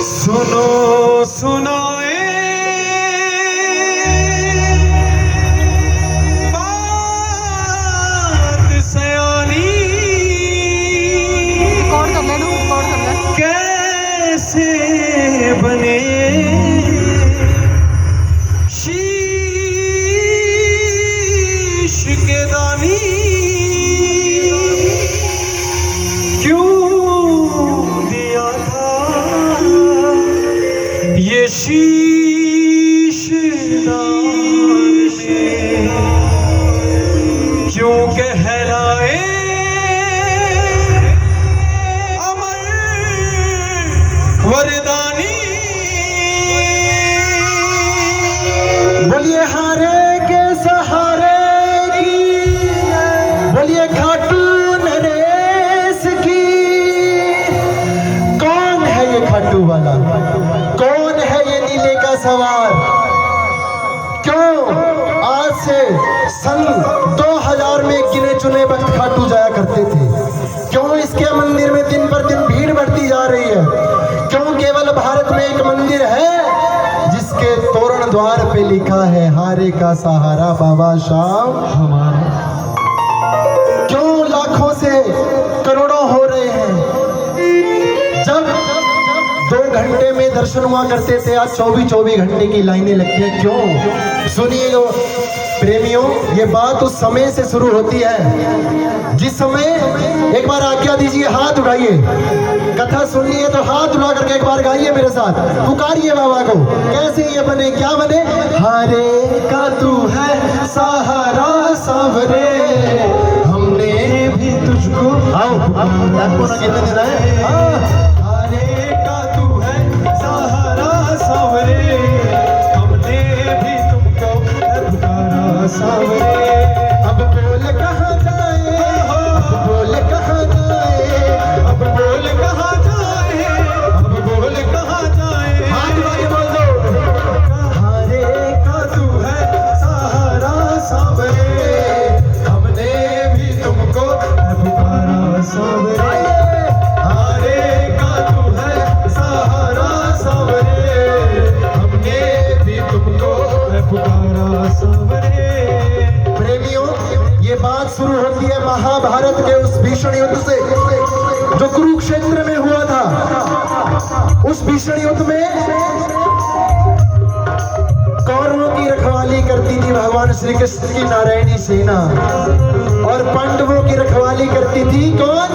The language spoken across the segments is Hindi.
सुनो सुनो बात सयानी कैसे बने शीश के दानी, क्यों दिया था ये शीश दान में, क्यों कहलाए अमर वरदानी। बोलिए हारे के सहारे की, बोलिए खाटू नरेश की। कौन है ये खाटू वाला, कौन है ये नीले का सवार? क्यों आज से सन 2000 में गिने चुने वक्त खाटू जाया करते थे? क्यों इसके मंदिर में दिन पर दिन भीड़ बढ़ती जा रही है? क्यों केवल भारत में एक मंदिर है जिसके तोरण द्वार पे लिखा है हारे का सहारा बाबा श्याम हमारा? क्यों लाखों से करोड़ों हो रहे हैं? जब 2 घंटे में दर्शन हुआ करते थे, आज 24 घंटे की लाइनें लगती हैं। क्यों? सुनिए प्रेमियों, ये बात उस समय से शुरू होती है जिस समय, एक बार आज्ञा दीजिए, हाथ उठाइए। कथा सुननी है तो हाथ उठा करके एक बार गाइए मेरे साथ, पुकारिए बाबा को। कैसे ये बने, क्या बने? हारे का तू है सहारा सावरे, हमने भी तुझको आओ आपको ना कितने देना है। हारे का तू है सहारा सावरे, हमने भी तुमको पुकारा सावरे। अब बोल कहाँ जाए, अब बोल कहाँ जाए, अब बोल कहाँ जाए, अब बोल कहाँ जाए। हाथ उठा के बोल दो, हारे का तू है सहारा सावरे, हमने भी तुमको पुकारा सावरे। हारे का तू है सहारा सावरे, हमने भी तुमको पुकारा सावरे। प्रेमियों, ये बात शुरू होती है महाभारत के उस भीषण युद्ध से जो कुरुक्षेत्र में हुआ था। उस भीषण युद्ध में कौरवों की रखवाली करती थी भगवान श्री कृष्ण की नारायणी सेना, और पांडवों की रखवाली करती थी कौन?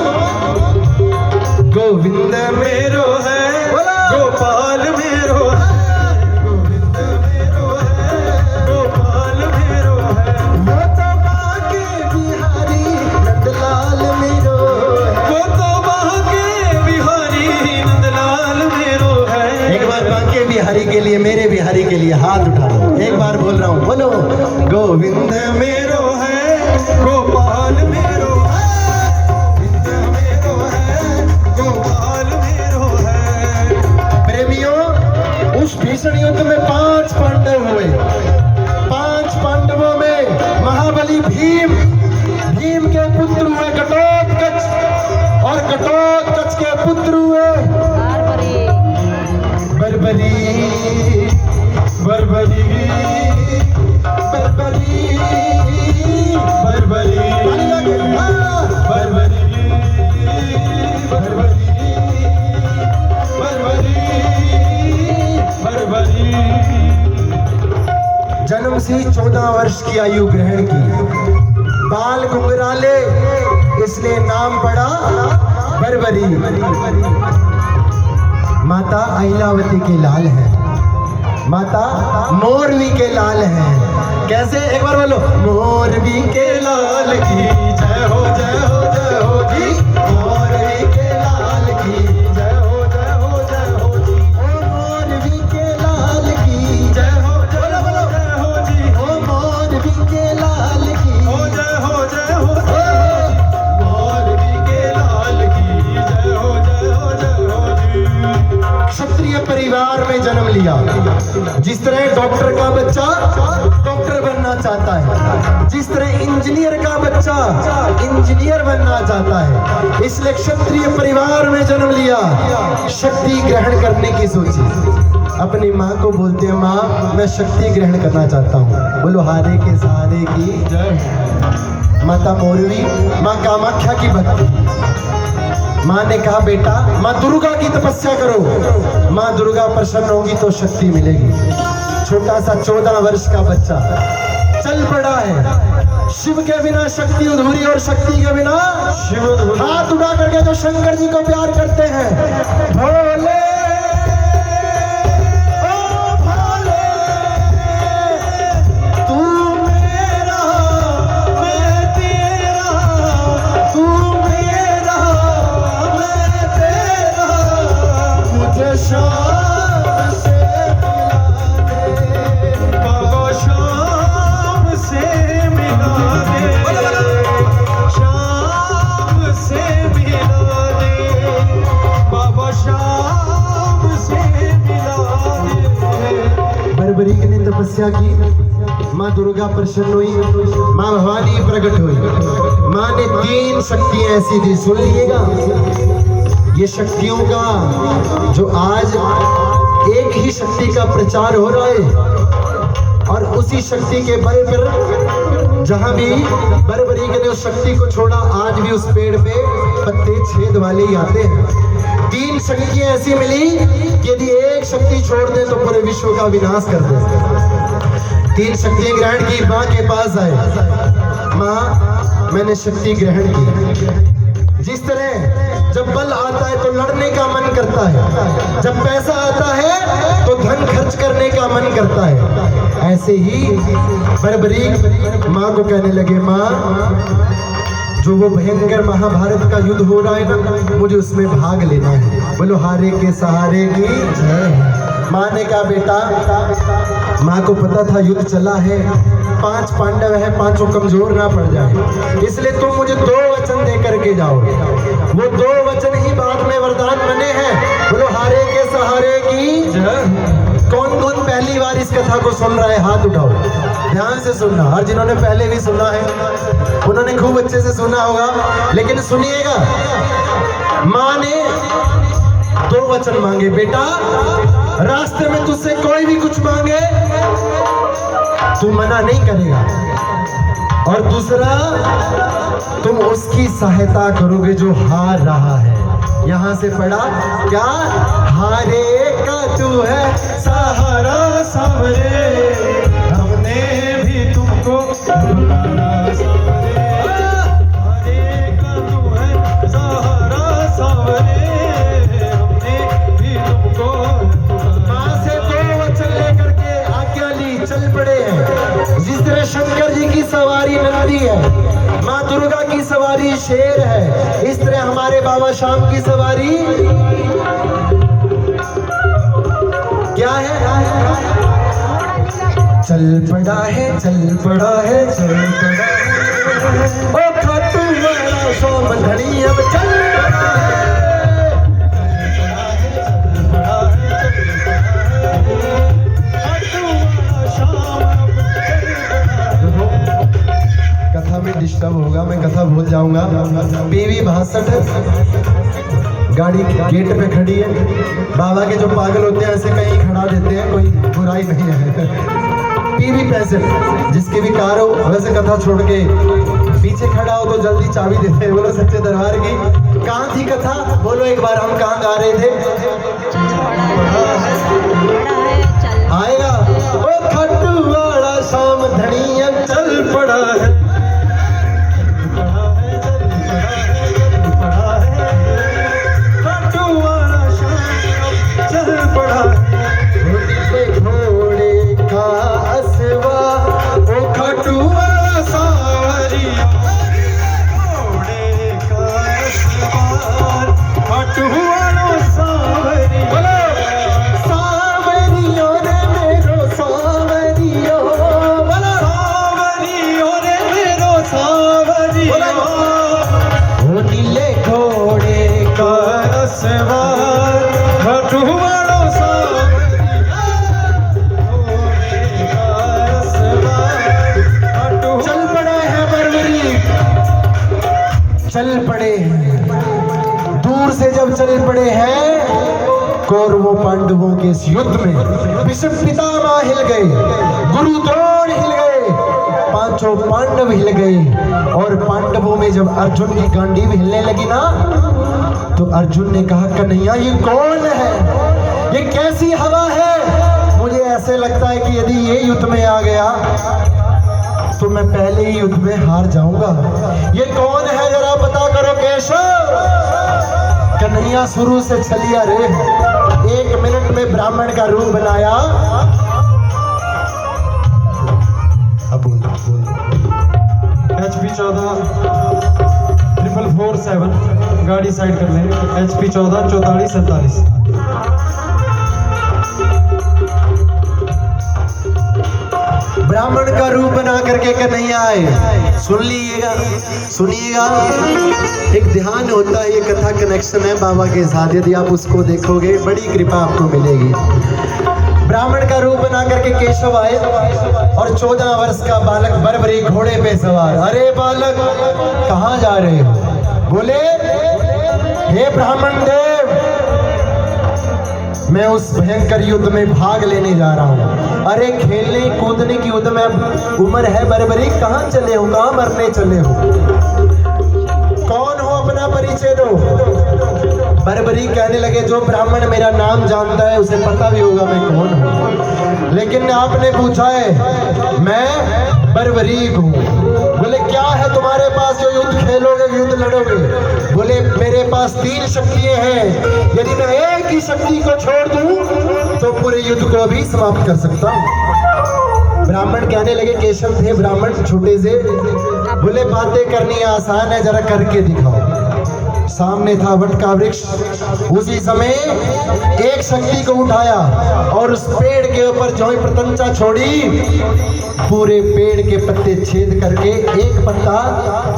गोविंद मेरो है, गोपाल मेरो है, गोविंद मेरो है, गोपाल मेरो है। वो तो बाके बिहारी नंदलाल मेरो है, वो तो बाके बिहारी नंदलाल मेरो है। एक बार बाके बिहारी के लिए, मेरे बिहारी के लिए हाथ उठा लो। एक बार बोल रहा हूँ, बोलो गोविंद मेरो है, गोपाल मेरो है, गोविंद मेरो है, गोपाल मेरो है। प्रेमियों, उस भीषण युद्ध में 5 पांडव हुए। 5 पांडवों में महाबली भीम, भीम के पुत्र हुए घटोत्कच, और घटोत्कच के पुत्र हुए बर्बरी, बर्बरी, बर्बरी, बर्बरी, बर्बरी, बर्बरी, बर्बरी, बर्बरी। जन्म से 14 वर्ष की आयु ग्रहण की, बाल घुंघराले, इसलिए नाम पड़ा बर्बरी। माता अहिलावती के लाल है, माता मोरवी के लाल है। कैसे? एक बार बोलो, मोरवी के लाल की जय हो, जय हो, जय हो जी। मोरवी के लाल की जय हो, जय हो, जय हो जी। ओ मोरवी के लाल की जय हो, जय हो, जय हो जी। ओ मोरवी के लाल की ओ जय हो, जय हो, जय हो। मोरवी के लाल की जय हो, जय हो, जय हो जी। क्षत्रिय परिवार में जन्म लिया। जिस तरह डॉक्टर का बच्चा डॉक्टर बनना चाहता है, जिस तरह इंजीनियर का बच्चा इंजीनियर बनना चाहता है, इसलिए क्षत्रिय परिवार में जन्म लिया। शक्ति ग्रहण करने की सोची, अपनी माँ को बोलते हैं, माँ मैं शक्ति ग्रहण करना चाहता हूँ। बोलो हारे के सहारे की जय। माता मौरवी माँ कामाख्या की भक्ति। माँ ने कहा बेटा माँ दुर्गा की तपस्या करो, माँ दुर्गा प्रसन्न होगी तो शक्ति मिलेगी। छोटा सा 14 वर्ष का बच्चा चल पड़ा है। शिव के बिना शक्ति अधूरी और शक्ति के बिना शिव अधूरी। हाथ उठा करके जो शंकर जी को प्यार करते हैं, भोले बर्बरीक ने तपस्या की, माँ दुर्गा प्रसन्न हुई, माँ भवानी प्रकट हुई। माँ ने 3 शक्तियां ऐसी दी, सुन लीजिएगा। ये शक्तियों का जो आज एक ही शक्ति का प्रचार हो रहा है, और उसी शक्ति के बल पर जहां भी बर्बरीक ने उस शक्ति को छोड़ा, आज भी उस पेड़ पे पत्ते छेद वाले ही आते हैं। 3 शक्तियां ऐसी मिली कि यदि एक शक्ति छोड़ दे तो पूरे विश्व का विनाश कर दे। 3 शक्तियां ग्रहण की, माँ के पास आए, माँ मैंने शक्ति ग्रहण की। जिस तरह जब बल आता है तो लड़ने का मन करता है, जब पैसा आता है तो धन खर्च करने का मन करता है, ऐसे ही बर्बरीक माँ को कहने लगे, माँ जो वो भयंकर महाभारत का युद्ध हो रहा है ना, मुझे उसमें भाग लेना है। बोलो हारे के सहारे की जय। माँ ने कहा बेटा, माँ को पता था युद्ध चला है, 5 पांडव है, 5 कमजोर ना पड़ जाए, इसलिए तुम मुझे 2 वचन दे करके जाओ। वो 2 वचन ही बाद में वरदान बने हैं। बोलो हारे के सहारे की जय। कौन कौन पहली बार इस कथा को सुन रहा है, हाथ उठाओ, ध्यान से सुनना। और जिन्होंने पहले भी सुना है उन्होंने खूब अच्छे से सुना होगा, लेकिन सुनिएगा। माँ ने 2 वचन मांगे, बेटा रास्ते में तुझसे कोई भी कुछ मांगे तू मना नहीं करेगा, और दूसरा तुम उसकी सहायता करोगे जो हार रहा है। यहां से पढ़ा क्या, हारे का तू है सहारा सावरे, हमने भी तुमको हारे का तू है सहारा सावरे, हमने भी तुमको। मां से 2 वचन लेकर के आज्ञा ली, चल पड़े हैं। जिस तरह शंकर जी की सवारी नंदी है, माँ दुर्गा की सवारी शेर है, इस तरह हमारे बाबा श्याम की सवारी क्या है? चल पड़ा है, चल पड़ा है, चल पड़ा है, ओ खाटू वाला सोम धनी अब चल पड़ा है। कथा में डिस्टर्ब होगा, मैं कथा भूल जाऊंगा। पीवी 62 गाड़ी गेट पे खड़ी है। बाबा के जो पागल होते हैं ऐसे कहीं खड़ा देते हैं, कोई बुराई नहीं है। पीवी 65 जिसकी भी कार हो, वैसे कथा छोड़ के पीछे खड़ा हो तो जल्दी चाबी देते हैं। बोलो सच्चे दरबार की। कहाँ थी कथा, बोलो एक बार, हम कहाँ गा रहे थे? आएगा ओ खट्टू वाला शाम धनिया चल पड़ा है, घोड़े का असवा ओ खट्टू वाला सावरी, घोड़े का असवा खट्टू वाला सावरी। बोलो पड़े हैं, दूर से जब चल पड़े हैं कौरवों पांडवों के इस युद्ध में भीष्म पितामह हिल गए, गुरु द्रोण हिल गए, पांचों पांडव हिल गए। और पांडवों में जब अर्जुन की गांडी भी हिलने लगी ना, तो अर्जुन ने कहा कन्हैया ये कौन है, ये कैसी हवा है। मुझे ऐसे लगता है कि यदि ये युद्ध में आ गया तो मैं पहले ही युद्ध में हार जाऊंगा। ये कौन है जरा पता करो केशव। कन्हैया शुरू से छलिया रे, 1 मिनट में ब्राह्मण का रूप बनाया। अब बोल HP 14 447 गाड़ी साइड कर लें। HP 14 44 47। ब्राह्मण का रूप बना करके कन्हैया आए। सुनिएगा एक ध्यान होता है, ये कथा कनेक्शन है बाबा के साथ, यदि आप उसको देखोगे बड़ी कृपा आपको मिलेगी। ब्राह्मण का रूप बना करके केशव आए और 14 वर्ष का बालक बरबरी घोड़े पे सवार। अरे बालक कहाँ जा रहे हो? बोले हे ब्राह्मण देव, मैं उस भयंकर युद्ध में भाग लेने जा रहा हूँ। अरे खेलने कूदने की युद्ध में अब उम्र है बरबरी, कहाँ चले हो, कहाँ मरने चले हो? कौन हो, अपना परिचय दो। बरबरी कहने लगे जो ब्राह्मण मेरा नाम जानता है उसे पता भी होगा मैं कौन हूँ, लेकिन आपने पूछा है मैं बरबरीक हूँ। बोले क्या है तुम्हारे पास जो युद्ध खेलोगे, युद्ध लड़ोगे? बोले मेरे पास 3 शक्तियाँ हैं, यदि मैं एक ही शक्ति को छोड़ दूं तो पूरे युद्ध को भी समाप्त कर सकता हूँ। ब्राह्मण कहने लगे, केशव थे ब्राह्मण छोटे से, बोले बातें करनी आसान है, जरा करके दिखाओ। सामने था वट का वृक्ष, उसी समय एक शक्ति को उठाया और उस पेड़ के ऊपर जो ही प्रतंचा छोड़ी, पूरे पेड़ के पत्ते छेद करके एक पत्ता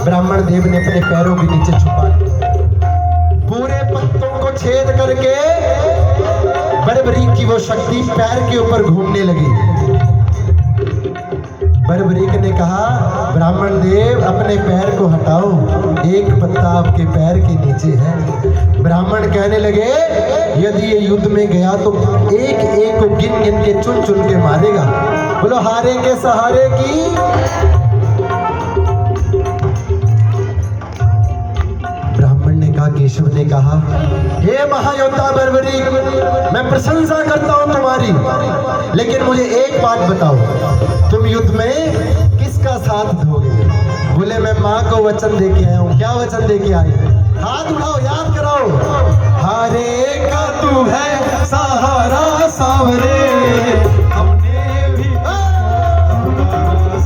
ब्राह्मण देव ने अपने पैरों के नीचे छुपा दिया। पूरे पत्तों को छेद करके बरबरी की वो शक्ति पैर के ऊपर घूमने लगी। बरबरीक ने कहा ब्राह्मण देव अपने पैर को हटाओ, एक पत्ता आपके पैर के नीचे है। ब्राह्मण कहने लगे यदि ये युद्ध में गया तो एक एक को गिन गिन के चुन चुन के मारेगा। बोलो हारेंगे सहारे की। ब्राह्मण ने कहा, केशव ने कहा हे महायोद्धा बरबरीक, मैं प्रशंसा करता हूं तुम्हारी, लेकिन मुझे एक बात बताओ, तुम युद्ध में किसका साथ दोगे? बोले मैं माँ को वचन दे के आया हूँ। क्या वचन दे के आए? हाथ उठाओ, याद कराओ। हारे का तू है सहारा सावरे, हमने भी पुकारा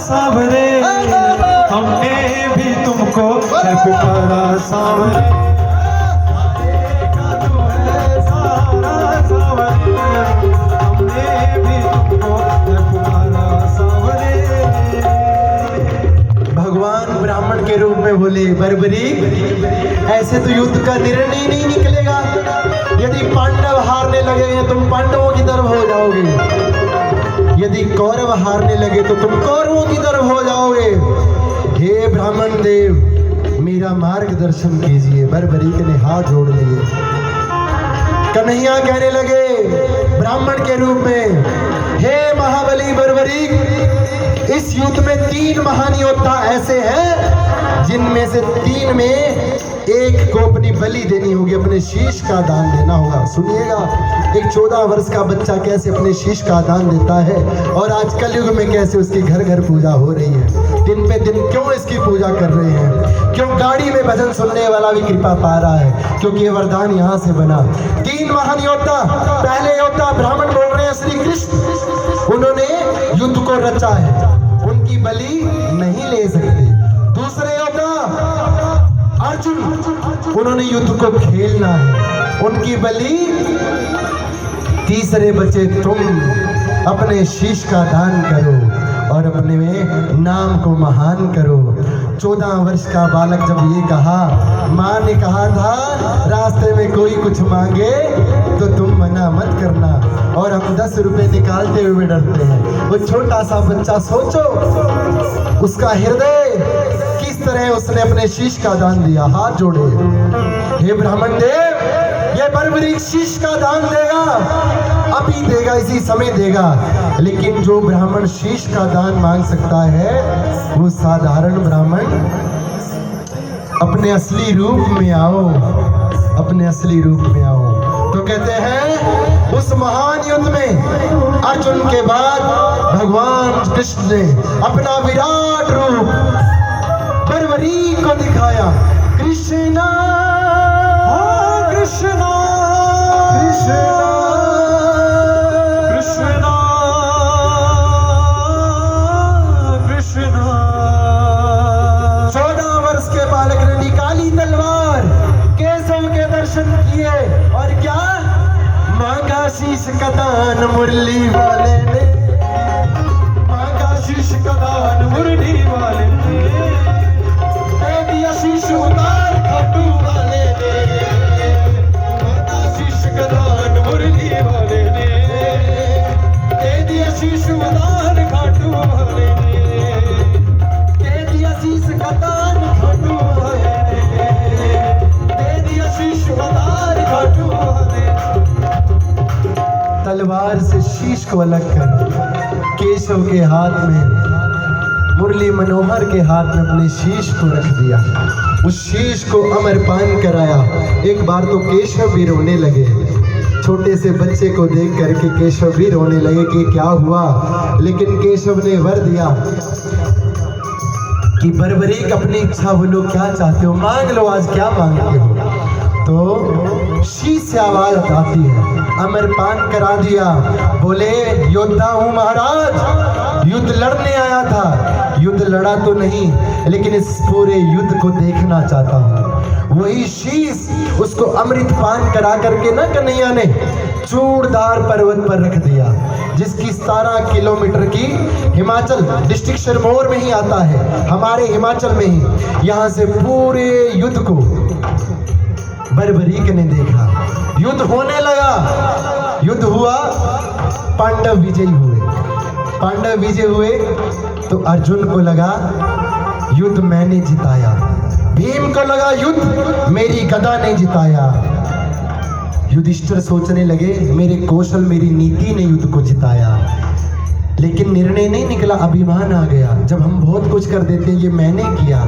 सावरे, हमने भी तुमको पुकारा सावरे। भगवान ब्राह्मण के रूप में बोले बरबरी, ऐसे तो युद्ध का निर्णय नहीं निकलेगा। यदि पांडव हारने लगे तुम पांडवों की तरफ हो जाओगे, यदि कौरव हारने लगे तो तुम कौरवों की तरफ हो जाओगे। हे ब्राह्मण देव मेरा मार्गदर्शन कीजिए। बरबरीक ने हाथ जोड़ लिए। कन्हैया कहने लगे ब्राह्मण के रूप में, हे महाबली बरबरीक, इस युद्ध में 3 महान योद्धा ऐसे हैं जिनमें से 3 में एक को अपनी बलि देनी होगी, अपने शीश का दान देना होगा। सुनिएगा एक 14 वर्ष का बच्चा कैसे अपने शीश का दान देता है, और आज कलयुग में कैसे उसकी घर घर पूजा हो रही है। दिन पे दिन क्यों इसकी पूजा कर रहे हैं, क्यों गाड़ी में भजन सुनने वाला भी कृपा पा रहा है, क्योंकि ये वरदान यहाँ से बना। 3 महान योद्धा, पहले योद्धा ब्राह्मण बोल रहे हैं श्री कृष्ण, उन्होंने युद्ध को रचा है, उनकी बलि नहीं ले सकते। दूसरे योद्धा अर्जुन, उन्होंने युद्ध को खेलना है, उनकी बलि। तीसरे बचे तुम, अपने शीश का दान करो और अपने में नाम को महान करो। 14 वर्ष का बालक जब ये कहा, माँ ने कहा था रास्ते में कोई कुछ मांगे तो तुम मना मत करना, और हम 10 रुपए निकालते हुए डरते हैं। वो छोटा सा बच्चा, सोचो उसका हृदय किस तरह उसने अपने शीश का दान दिया। हाथ जोड़े, हे ब्राह्मण देव, ये बर्बरीक शीश का दान देगा, अभी देगा, इसी समय देगा, लेकिन जो ब्राह्मण शीश का दान मांग सकता है वो साधारण ब्राह्मण। अपने असली रूप में आओ, अपने असली रूप में आओ। तो कहते हैं उस महान युद्ध में अर्जुन के बाद भगवान कृष्ण ने अपना विराट रूप बर्बरीक को दिखाया। कृष्णा कृष्णा कृष्णा कृष्णा कृष्णा। 14 वर्ष के बालक ने निकाली तलवार, केशव के दर्शन किए और क्या मांगा शीश का दान मुरली वाले ने, मांगा शीश का दान मुरली वाले ने, दे दिया शीश उतार खाटू वाले ने, मांगा शीश का दान मुरली वाले ने, दे दिया शीश उतार खाटू वाले ने, दे दिया शीश का दान खाटू वाले ने, दे दिया शीश उतार खाटू वाले ने। तलवार से शीश को अलग कर केशव के हाथ में, मुरली मनोहर के हाथ में अपने शीश को रख दिया, उस शीश को अमरपान कराया। एक बार तो केशव भी रोने लगे, छोटे से बच्चे को देख करके केशव भी रोने लगे कि क्या हुआ, लेकिन केशव ने वर दिया कि बर्बरीक अपनी इच्छा बोलो, क्या चाहते हो मांग लो, आज क्या मांगते हो। तो शीश से आवाज आती है, अमरपान करा दिया, बोले योद्धा हूँ महाराज, युद्ध लड़ने आया था, युद्ध लड़ा तो नहीं लेकिन इस पूरे युद्ध को देखना चाहता हूँ। वही शीश उसको अमृत पान करा करके ना कन्हैया ने चूड़दार पर्वत पर रख दिया, जिसकी 17 किलोमीटर की हिमाचल डिस्ट्रिक्ट सिरमौर में ही आता है, हमारे हिमाचल में ही। यहाँ से पूरे युद्ध को बर्बरीक ने देखा। युद्ध होने लगा, युद्ध हुआ, पांडव विजयी हुए। पांडव विजय हुए तो अर्जुन को लगा युद्ध मैंने जिताया, भीम को लगा युद्ध मेरी गदा ने जिताया, युधिष्ठिर सोचने लगे मेरे कौशल मेरी नीति ने युद्ध को जिताया। लेकिन निर्णय नहीं निकला, अभिमान आ गया। जब हम बहुत कुछ कर देते हैं ये मैंने किया,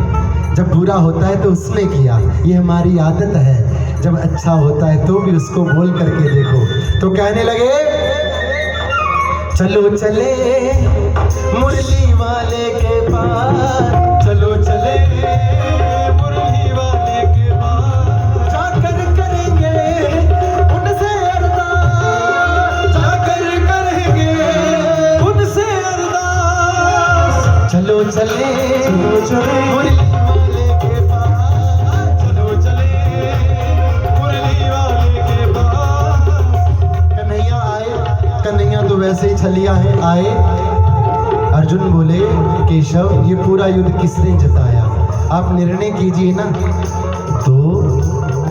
जब बुरा होता है तो उसने किया, ये हमारी आदत है। जब अच्छा होता है तो भी उसको बोल करके देखो। तो कहने लगे चलो चले मुरली वाले के पास, चलो चले मुरली वाले के पास, जाकर करेंगे उनसे अरदास, जाकर करेंगे उनसे अरदास। चलो चले मुरली वाले के पास, चलो चले मुरली वाले के पास। कन्हैया आए, कन्हैया तो वैसे ही छलिया है, आए। अर्जुन बोले केशव ये पूरा युद्ध किसने जिताया, आप निर्णय कीजिए ना। तो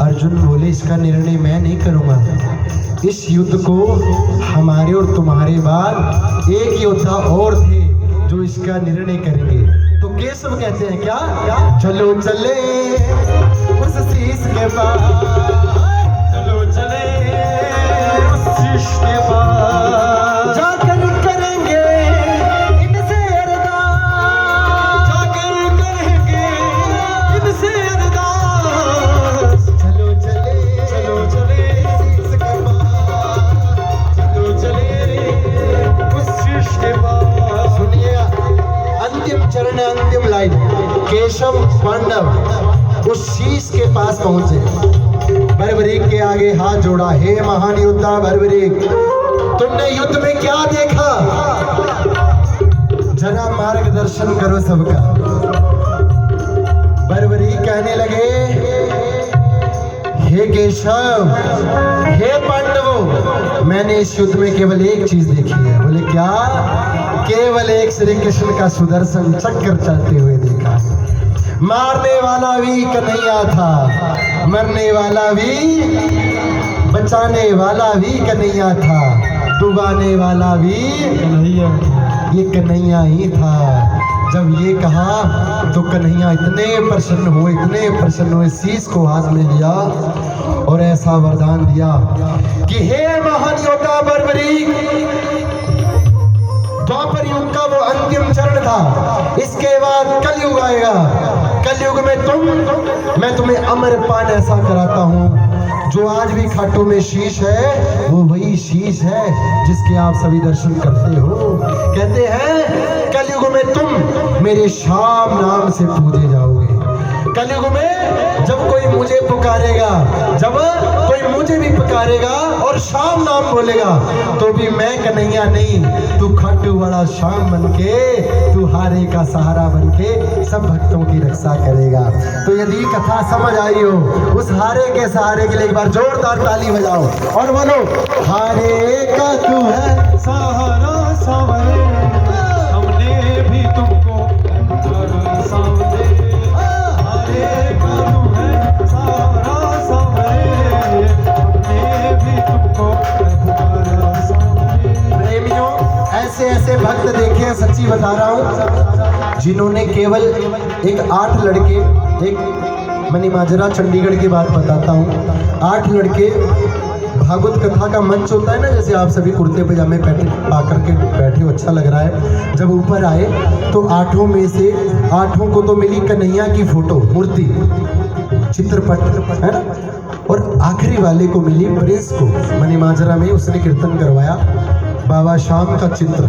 अर्जुन बोले इसका निर्णय मैं नहीं करूँगा, इस युद्ध को हमारे और तुम्हारे बाद एक योद्धा और थे जो इसका निर्णय करेंगे। तो केशव कहते हैं क्या, चलो चले उस शीश के पास, चलो चले उस शीश के पास, जाकर करेंगे इनसे अरदास, जाकर करेंगे इनसे अरदास। चलो चले शीश के पास, चलो चले उस शीश के पास। सुनिए अंतिम चरण, अंतिम लाइन, केशव पांडव उस शीश के पास पहुंचे, बर्बरीक के आगे हाथ जोड़ा, हे महान योद्धा बर्बरीक, तुमने युद्ध में क्या देखा, जरा मार्गदर्शन करो सबका। बर्बरीक कहने लगे हे केशव, हे पांडवों, मैंने इस युद्ध में केवल एक चीज देखी है। बोले क्या? केवल एक श्री कृष्ण का सुदर्शन चक्र चलते हुए देखा है। मारने वाला भी कन्हैया था, मरने वाला भी, बचाने वाला भी कन्हैया था, डुबाने वाला भी कन्हैया। ये कन्हैया ही था। जब ये कहा तो कन्हैया इतने प्रसन्न हुए, शीश को हाथ में लिया और ऐसा वरदान दिया कि हे महान योद्धा बर्बरीक, द्वापर युग का वो अंतिम चरण था, इसके बाद कलयुग आएगा। कलयुग में मैं तुम्हें अमरपान ऐसा कराता हूँ, जो आज भी खाटू में शीश है वो वही शीश है जिसके आप सभी दर्शन करते हो। कहते हैं कलयुग में तुम मेरे श्याम नाम से पूजे जाओगे। कलयुग में जब कोई मुझे पुकारेगा, जब कोई मुझे भी पुकारेगा और श्याम नाम बोलेगा, तो भी मैं कन्हैया नहीं, तू खाटू वाला श्याम बनके, तू हारे का सहारा बनके सब भक्तों की रक्षा करेगा। तो यदि कथा समझ आई हो, उस हारे के सहारे के लिए एक बार जोरदार ताली बजाओ और बोलो, हारे का तू है सहारा सावरे, हमने भी तुमको सावरे, हारे का तू है सहारा सावरे, हमने भी तुमको सावरे। प्रेमियों, ऐसे भक्त देखे हैं, सच्ची बता रहा हूँ, जिन्होंने केवल एक 8 लड़के, एक मनीमाजरा चंडीगढ़ की बात बताता हूँ, 8 लड़के, भागवत कथा का मंच होता है ना, जैसे आप सभी कुर्ते पजामे पा करके बैठे हो, अच्छा लग रहा है। जब ऊपर आए तो 8 में से 8 को तो मिली कन्हैया की फोटो, मूर्ति, चित्रपट, है ना, और आखिरी वाले को मिली प्रिंस को। मनीमाजरा में उसने कीर्तन करवाया बाबा श्याम का चित्र,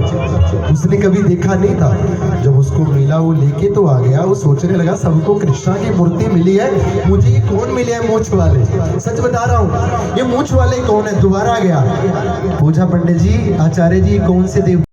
उसने कभी देखा नहीं था। जब उसको मिला वो लेके तो आ गया, वो सोचने लगा सबको कृष्णा की मूर्ति मिली है, मुझे ये कौन मिले हैं मूंछ वाले। सच बता रहा हूँ, ये मूंछ वाले कौन है। दोबारा गया, पूछा पंडित जी, आचार्य जी, कौन से देव